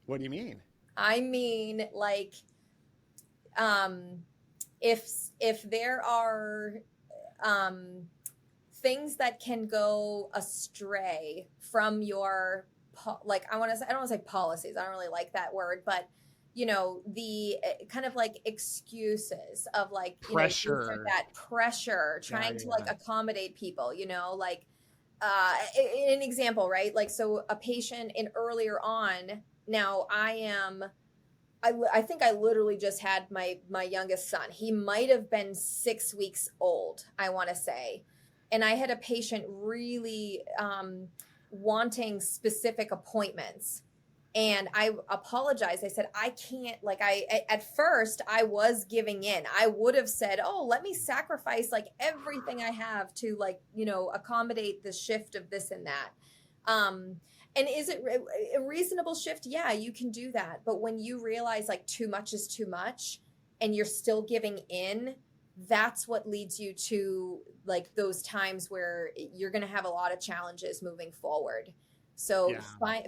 What do you mean? I mean, like, if there are things that can go astray from your I don't want to say policies. I don't really like that word, but the kind of like excuses of like pressure, that pressure, trying to like accommodate people, like an example, right? Like, so a patient earlier on. Now I am I think I literally just had my youngest son. He might have been 6 weeks old, I want to say. And I had a patient really wanting specific appointments. And I apologized. I said, I can't, like, at first I was giving in. I would have said, oh, let me sacrifice like everything I have to, like, accommodate the shift of this and that. And is it a reasonable shift? Yeah, you can do that. But when you realize like too much is too much and you're still giving in, that's what leads you to like those times where you're going to have a lot of challenges moving forward. So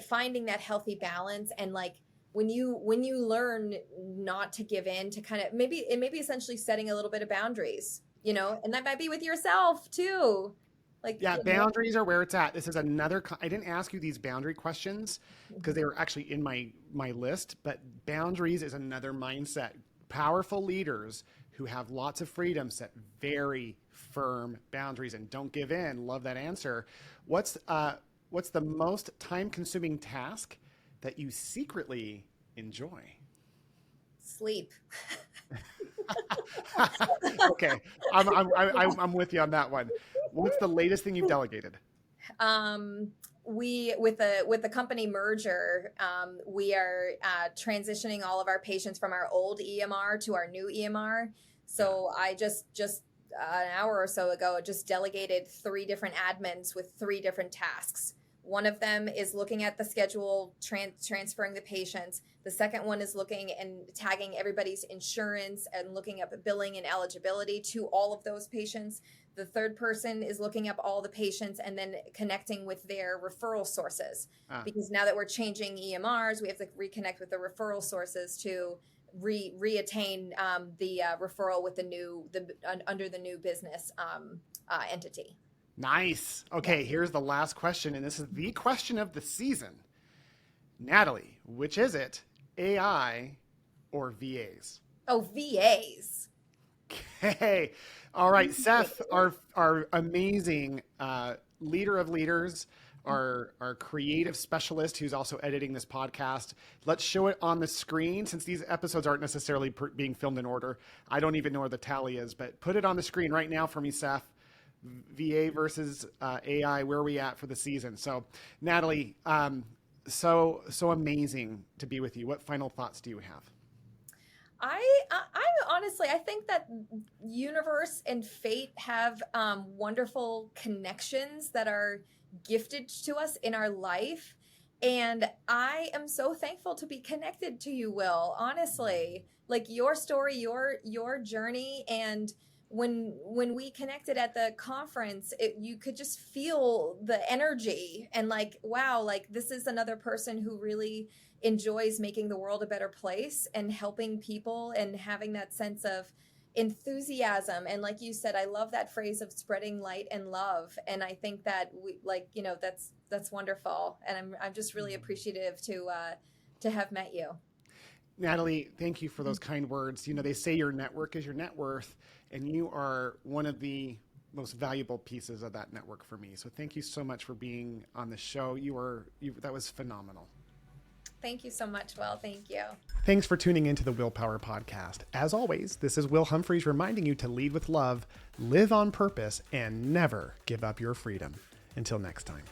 finding that healthy balance, and like when you learn not to give in, to kind of maybe essentially setting a little bit of boundaries, and that might be with yourself too. Like, boundaries are where it's at. This is another, I didn't ask you these boundary questions because they were actually in my list, but boundaries is another mindset. Powerful leaders who have lots of freedom set very firm boundaries and don't give in. Love that answer. What's the most time-consuming task that you secretly enjoy? Sleep. Okay, I'm with you on that one. What's the latest thing you've delegated? We with the company merger, we are transitioning all of our patients from our old EMR to our new EMR. So I just an hour or so ago just delegated 3 different admins with 3 different tasks. One of them is looking at the schedule, transferring the patients. The second one is looking and tagging everybody's insurance and looking up billing and eligibility to all of those patients. The third person is looking up all the patients and then connecting with their referral sources. Because now that we're changing EMRs, we have to reconnect with the referral sources to reattain the referral with under the new business entity. Nice. Okay, here's the last question, and this is the question of the season. Natalie, which is it, AI or VAs? Oh, VAs. Okay. All right, Seth, our amazing leader of leaders, our creative specialist who's also editing this podcast. Let's show it on the screen since these episodes aren't necessarily being filmed in order. I don't even know where the tally is, but put it on the screen right now for me, Seth. VA versus AI, where are we at for the season? So, Natalie, so amazing to be with you. What final thoughts do you have? I honestly, I think that universe and fate have wonderful connections that are gifted to us in our life. And I am so thankful to be connected to you, Will, honestly. Like your story, your journey, and when we connected at the conference, you could just feel the energy and like, wow, like this is another person who really enjoys making the world a better place and helping people and having that sense of enthusiasm. And like you said, I love that phrase of spreading light and love. And I think that that's wonderful. And I'm just really appreciative to have met you. Natalie, thank you for those kind words. They say your network is your net worth, and you are one of the most valuable pieces of that network for me. So thank you so much for being on the show. That was phenomenal. Thank you so much, Will. Thank you. Thanks for tuning into the Willpower Podcast. As always, this is Will Humphreys reminding you to lead with love, live on purpose, and never give up your freedom. Until next time.